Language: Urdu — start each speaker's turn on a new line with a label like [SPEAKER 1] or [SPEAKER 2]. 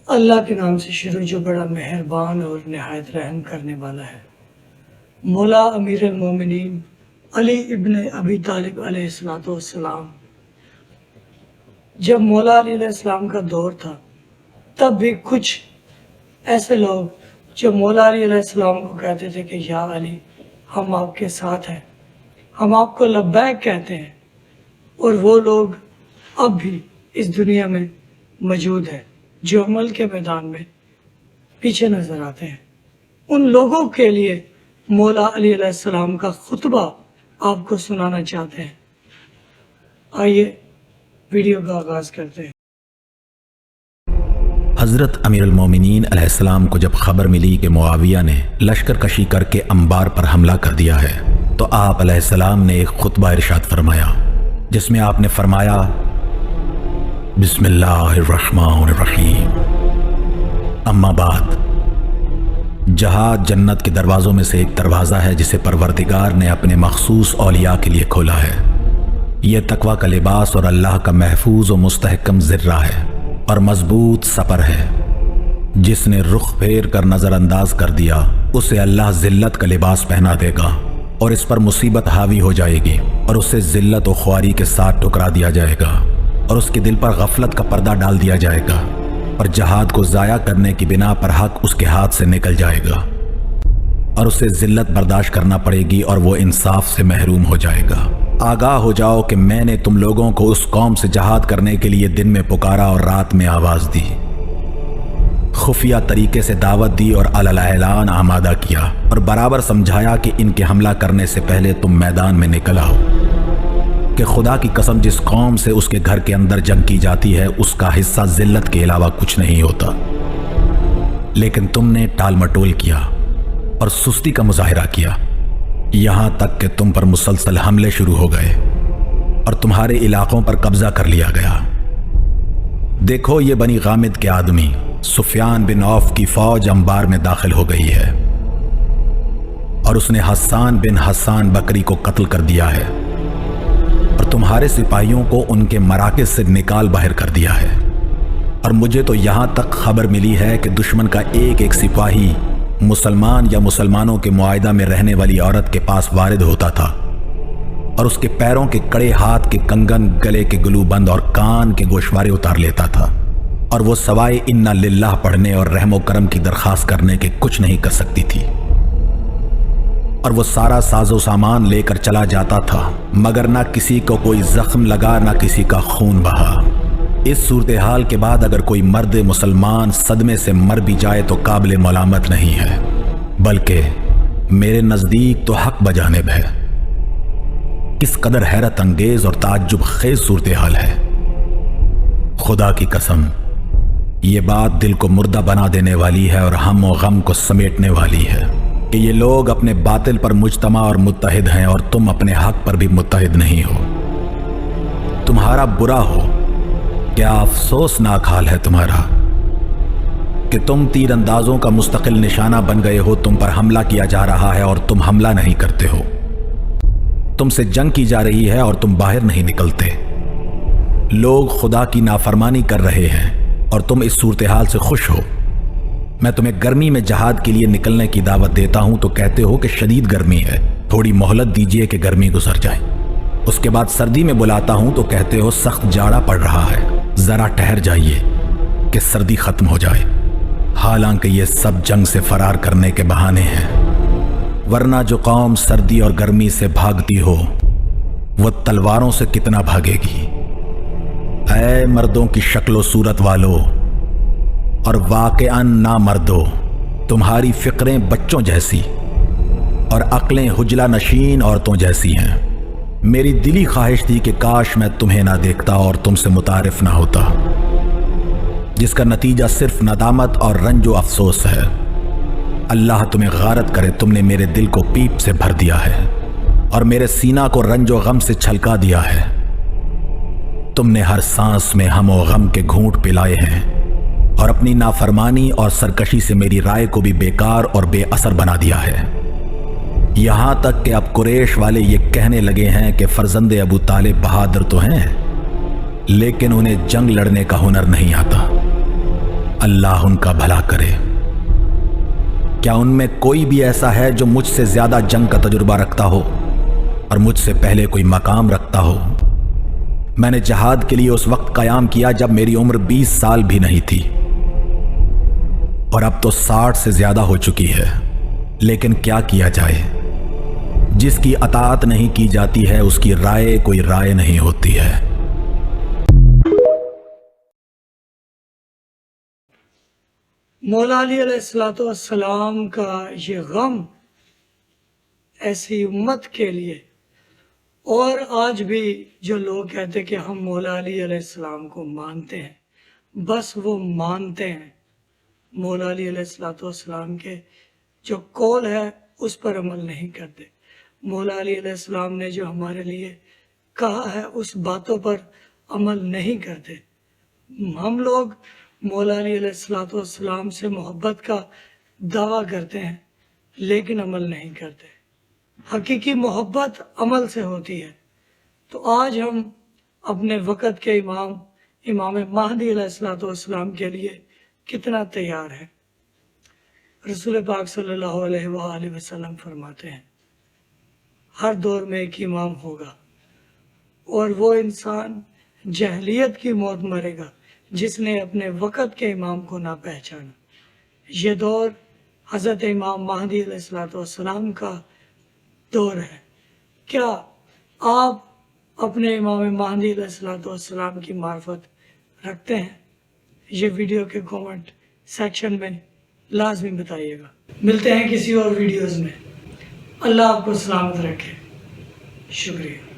[SPEAKER 1] اللہ کے نام سے شروع جو بڑا مہربان اور نہایت رحم کرنے والا ہے۔ مولا امیر المومنین علی ابن ابی طالب علیہ السلام، جب مولا علی علیہ السلام کا دور تھا تب بھی کچھ ایسے لوگ جو مولا علی علیہ السلام کو کہتے تھے کہ یا علی ہم آپ کے ساتھ ہیں، ہم آپ کو لبیک کہتے ہیں، اور وہ لوگ اب بھی اس دنیا میں موجود ہیں جو عمل کے میدان میں پیچھے نظر آتے ہیں۔ ان لوگوں کے لیے مولا علی علیہ السلام کا خطبہ آپ کو سنانا چاہتے ہیں۔ آئیے ویڈیو کا آغاز کرتے ہیں۔
[SPEAKER 2] حضرت امیر المومنین علیہ السلام کو جب خبر ملی کہ معاویہ نے لشکر کشی کر کے انبار پر حملہ کر دیا ہے تو آپ علیہ السلام نے ایک خطبہ ارشاد فرمایا، جس میں آپ نے فرمایا بسم اللہ الرحمن الرحیم، اما بعد، جہاد جنت کے دروازوں میں سے ایک دروازہ ہے جسے پروردگار نے اپنے مخصوص اولیاء کے لیے کھولا ہے۔ یہ تقوی کا لباس اور اللہ کا محفوظ و مستحکم ذرہ ہے اور مضبوط سپر ہے۔ جس نے رخ پھیر کر نظر انداز کر دیا اسے اللہ ذلت کا لباس پہنا دے گا اور اس پر مصیبت حاوی ہو جائے گی اور اسے ذلت و خواری کے ساتھ ٹھکرا دیا جائے گا اور اس کے دل پر غفلت کا پردہ ڈال دیا جائے گا اور جہاد کو ضائع کرنے کی بنا پر حق اس کے ہاتھ سے نکل جائے گا اور اسے ذلت برداشت کرنا پڑے گی اور وہ انصاف سے محروم ہو جائے گا۔ آگاہ ہو جاؤ کہ میں نے تم لوگوں کو اس قوم سے جہاد کرنے کے لیے دن میں پکارا اور رات میں آواز دی، خفیہ طریقے سے دعوت دی اور علی الاعلان آمادہ کیا اور برابر سمجھایا کہ ان کے حملہ کرنے سے پہلے تم میدان میں نکل آؤ، کہ خدا کی قسم جس قوم سے اس کے گھر کے اندر جنگ کی جاتی ہے اس کا حصہ ذلت کے علاوہ کچھ نہیں ہوتا، لیکن تم نے ٹال مٹول کیا اور سستی کا مظاہرہ کیا، یہاں تک کہ تم پر مسلسل حملے شروع ہو گئے اور تمہارے علاقوں پر قبضہ کر لیا گیا۔ دیکھو یہ بنی غامد کے آدمی سفیان بن عوف کی فوج انبار میں داخل ہو گئی ہے اور اس نے حسان بن حسان بکری کو قتل کر دیا ہے اور تمہارے سپاہیوں کو ان کے مراکز سے نکال باہر کر دیا ہے، اور مجھے تو یہاں تک خبر ملی ہے کہ دشمن کا ایک ایک سپاہی مسلمان یا مسلمانوں کے معاہدہ میں رہنے والی عورت کے پاس وارد ہوتا تھا اور اس کے پیروں کے کڑے، ہاتھ کے کنگن، گلے کے گلو بند اور کان کے گوشوارے اتار لیتا تھا، اور وہ سوائے انا للہ پڑھنے اور رحم و کرم کی درخواست کرنے کے کچھ نہیں کر سکتی تھی، اور وہ سارا ساز و سامان لے کر چلا جاتا تھا مگر نہ کسی کو کوئی زخم لگا، نہ کسی کا خون بہا۔ اس صورتحال کے بعد اگر کوئی مرد مسلمان صدمے سے مر بھی جائے تو قابل ملامت نہیں ہے، بلکہ میرے نزدیک تو حق بجانب ہے۔ کس قدر حیرت انگیز اور تعجب خیز صورتحال ہے! خدا کی قسم یہ بات دل کو مردہ بنا دینے والی ہے اور ہم و غم کو سمیٹنے والی ہے کہ یہ لوگ اپنے باطل پر مجتمع اور متحد ہیں اور تم اپنے حق پر بھی متحد نہیں ہو۔ تمہارا برا ہو، کیا افسوسناک حال ہے تمہارا کہ تم تیر اندازوں کا مستقل نشانہ بن گئے ہو، تم پر حملہ کیا جا رہا ہے اور تم حملہ نہیں کرتے ہو، تم سے جنگ کی جا رہی ہے اور تم باہر نہیں نکلتے، لوگ خدا کی نافرمانی کر رہے ہیں اور تم اس صورتحال سے خوش ہو۔ میں تمہیں گرمی میں جہاد کے لیے نکلنے کی دعوت دیتا ہوں تو کہتے ہو کہ شدید گرمی ہے، تھوڑی مہلت دیجیے کہ گرمی گزر جائے۔ اس کے بعد سردی میں بلاتا ہوں تو کہتے ہو سخت جاڑا پڑ رہا ہے، ذرا ٹھہر جائیے کہ سردی ختم ہو جائے، حالانکہ یہ سب جنگ سے فرار کرنے کے بہانے ہیں، ورنہ جو قوم سردی اور گرمی سے بھاگتی ہو وہ تلواروں سے کتنا بھاگے گی۔ اے مردوں کی شکل و صورت والو اور واقعاً نامردو، تمہاری فکریں بچوں جیسی اور عقلیں حجلہ نشین عورتوں جیسی ہیں۔ میری دلی خواہش تھی کہ کاش میں تمہیں نہ دیکھتا اور تم سے متعارف نہ ہوتا، جس کا نتیجہ صرف ندامت اور رنج و افسوس ہے۔ اللہ تمہیں غارت کرے، تم نے میرے دل کو پیپ سے بھر دیا ہے اور میرے سینہ کو رنج و غم سے چھلکا دیا ہے۔ تم نے ہر سانس میں ہم و غم کے گھونٹ پلائے ہیں اور اپنی نافرمانی اور سرکشی سے میری رائے کو بھی بیکار اور بے اثر بنا دیا ہے، یہاں تک کہ اب قریش والے یہ کہنے لگے ہیں کہ فرزند ابو طالب بہادر تو ہیں لیکن انہیں جنگ لڑنے کا ہنر نہیں آتا۔ اللہ ان کا بھلا کرے۔ کیا ان میں کوئی بھی ایسا ہے جو مجھ سے زیادہ جنگ کا تجربہ رکھتا ہو اور مجھ سے پہلے کوئی مقام رکھتا ہو؟ میں نے جہاد کے لیے اس وقت قیام کیا جب میری عمر 20 سال بھی نہیں تھی، اور اب تو 60 سے زیادہ ہو چکی ہے۔ لیکن کیا کیا جائے، جس کی اطاعت نہیں کی جاتی ہے اس کی رائے کوئی رائے نہیں ہوتی ہے۔
[SPEAKER 1] مولا علی علیہ السلام کا یہ غم ایسی امت کے لیے، اور آج بھی جو لوگ کہتے کہ ہم مولا علی علیہ السلام کو مانتے ہیں، بس وہ مانتے ہیں، مولا علی علیہ السلام کے جو قول ہے اس پر عمل نہیں کرتے۔ مولا علی علیہ السلام نے جو ہمارے لیے کہا ہے اس باتوں پر عمل نہیں کرتے۔ ہم لوگ مولا علی علیہ السلام سے محبت کا دعویٰ کرتے ہیں لیکن عمل نہیں کرتے۔ حقیقی محبت عمل سے ہوتی ہے۔ تو آج ہم اپنے وقت کے امام مہدی علیہ السلام کے لیے کتنا تیار ہیں۔ رسول پاک صلی اللہ علیہ وآلہ وسلم فرماتے ہیں ہر دور میں ایک امام ہوگا، اور وہ انسان جہلیت کی موت مرے گا جس نے اپنے وقت کے امام کو نہ پہچانا۔ یہ دور حضرت امام مہدی علیہ السلام کا دور ہے۔ کیا آپ اپنے امام مہدی علیہ السلام کی معرفت رکھتے ہیں؟ یہ ویڈیو کے کومنٹ سیکشن میں لازمی بتائیے گا۔ ملتے ہیں کسی اور ویڈیوز میں۔ اللہ آپ کو سلامت رکھے۔ شکریہ۔